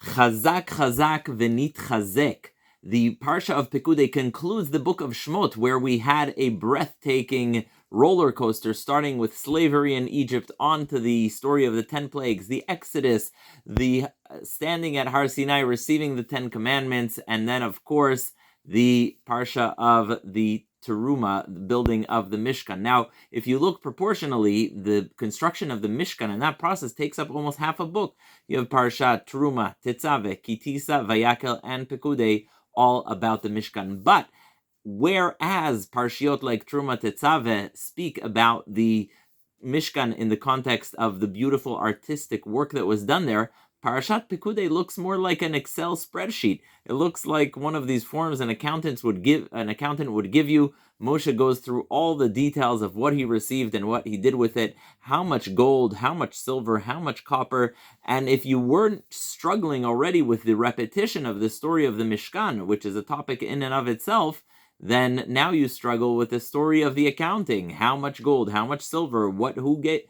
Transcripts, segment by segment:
Chazak chazak v'nit chazek. The Parsha of Pekudei concludes the book of Shmot, where we had a breathtaking roller coaster starting with slavery in Egypt on to the story of the 10 plagues, the Exodus, the standing at Har Sinai, receiving the 10 commandments, and then, of course, the Parsha of the Teruma, the building of the Mishkan. Now, if you look proportionally, the construction of the Mishkan and that process takes up almost half a book. You have Parshat, Teruma, Tetzaveh, Kitisa, Vayakel, and Pekudei, all about the Mishkan. But whereas Parshiot like Teruma, Tetzaveh speak about the Mishkan in the context of the beautiful artistic work that was done there, Parashat Pekudei looks more like an Excel spreadsheet. It looks like one of these forms an accountant would give you. Moshe goes through all the details of what he received and what he did with it, how much gold, how much silver, how much copper. And if you weren't struggling already with the repetition of the story of the Mishkan, which is a topic in and of itself, then now you struggle with the story of the accounting. How much gold, how much silver, who get...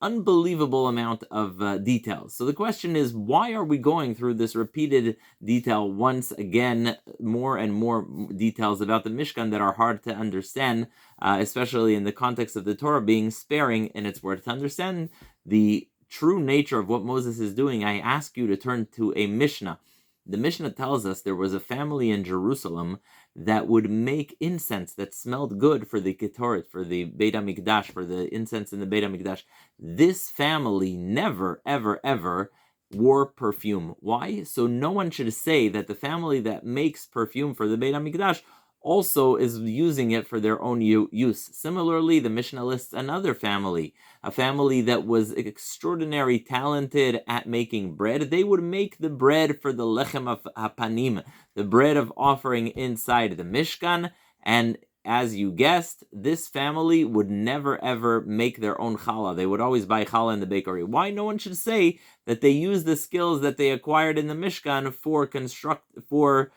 Unbelievable amount of details. So the question is, why are we going through this repeated detail once again, more and more details about the Mishkan that are hard to understand, especially in the context of the Torah being sparing in its word? To understand the true nature of what Moses is doing, I ask you to turn to a Mishnah. The Mishnah tells us there was a family in Jerusalem that would make incense that smelled good for the Ketoret, for the Beit HaMikdash, for the incense in the Beit HaMikdash. This family never, ever, ever wore perfume. Why? So no one should say that the family that makes perfume for the Beit HaMikdash also is using it for their own use. Similarly, the Mishnah lists another family, a family that was extraordinarily talented at making bread. They would make the bread for the lechem of hapanim, the bread of offering inside the Mishkan, and as you guessed, this family would never ever make their own challah. They would always buy challah in the bakery. Why? No one should say that they use the skills that they acquired in the Mishkan for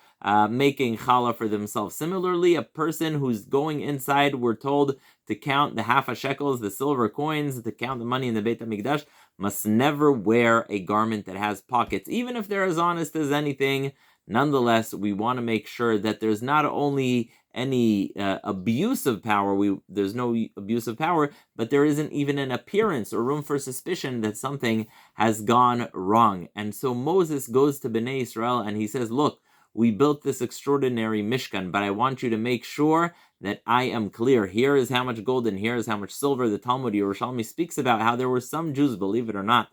making challah for themselves. Similarly, a person who's going inside, we're told to count the half a shekels, the silver coins, to count the money in the Beit HaMikdash, must never wear a garment that has pockets, even if they're as honest as anything. Nonetheless, we want to make sure that there's not only any abuse of power, there's no abuse of power, but there isn't even an appearance or room for suspicion that something has gone wrong. And so Moses goes to Bnei Israel and he says, look, we built this extraordinary Mishkan, but I want you to make sure that I am clear. Here is how much gold and here is how much silver. The Talmud Yerushalmi speaks about how there were some Jews, believe it or not,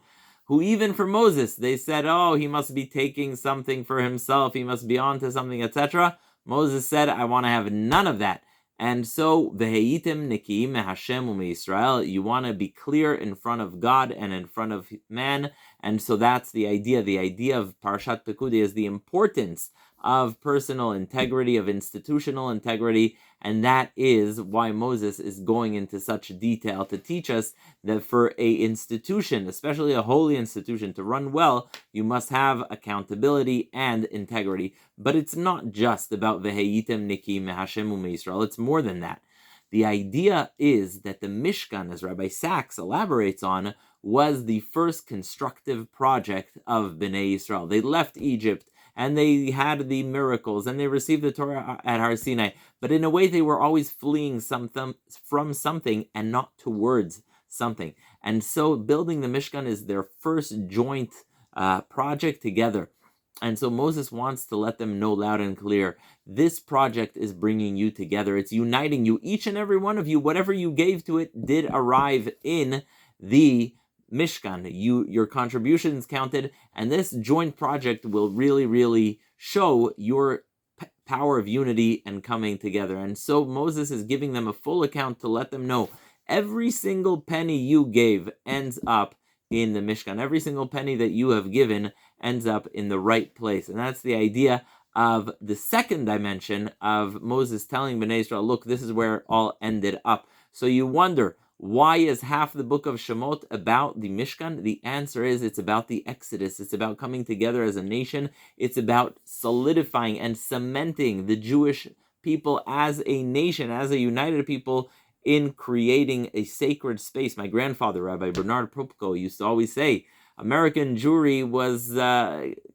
who even for Moses, they said, oh, he must be taking something for himself, he must be onto something, etc. Moses said, I want to have none of that. And so, V'heitim nikiim meHashem u'meYisrael, you want to be clear in front of God and in front of man. And so that's the idea. The idea of Parshat Pekudei is the importance of personal integrity, of institutional integrity, and that is why Moses is going into such detail to teach us that for a institution, especially a holy institution, to run well, you must have accountability and integrity. But it's not just about V'heitem nikim meHashem u'meYisrael, it's more than that. The idea is that the Mishkan, as Rabbi Sachs elaborates on, was the first constructive project of Bnei Yisrael. They left Egypt, and they had the miracles, and they received the Torah at Har Sinai. But in a way, they were always fleeing from something and not towards something. And so building the Mishkan is their first joint project together. And so Moses wants to let them know loud and clear, this project is bringing you together. It's uniting you. Each and every one of you, whatever you gave to it, did arrive in the Mishkan. Your contributions counted, and this joint project will really, really show your power of unity and coming together. And so Moses is giving them a full account to let them know every single penny you gave ends up in the Mishkan. Every single penny that you have given ends up in the right place. And that's the idea of the second dimension of Moses telling Bnei Israel, look, this is where it all ended up. So you wonder, why is half the book of Shemot about the Mishkan? The answer is it's about the Exodus. It's about coming together as a nation. It's about solidifying and cementing the Jewish people as a nation, as a united people, in creating a sacred space. My grandfather, Rabbi Bernard Propko, used to always say, American Jewry was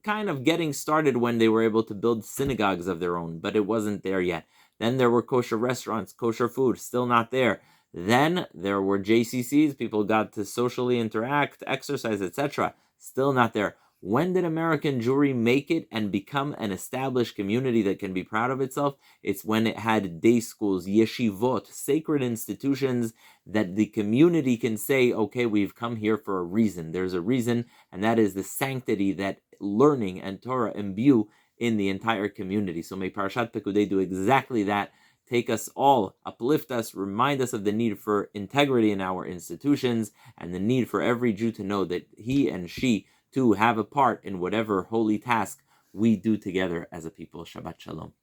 kind of getting started when they were able to build synagogues of their own, but it wasn't there yet. Then there were kosher restaurants, kosher food, still not there. Then there were JCCs, people got to socially interact, exercise, etc. Still not there. When did American Jewry make it and become an established community that can be proud of itself? It's when it had day schools, yeshivot, sacred institutions that the community can say, okay, we've come here for a reason. There's a reason, and that is the sanctity that learning and Torah imbue in the entire community. So may Parshat Pekudei do exactly that. Take us all, uplift us, remind us of the need for integrity in our institutions and the need for every Jew to know that he and she too have a part in whatever holy task we do together as a people. Shabbat Shalom.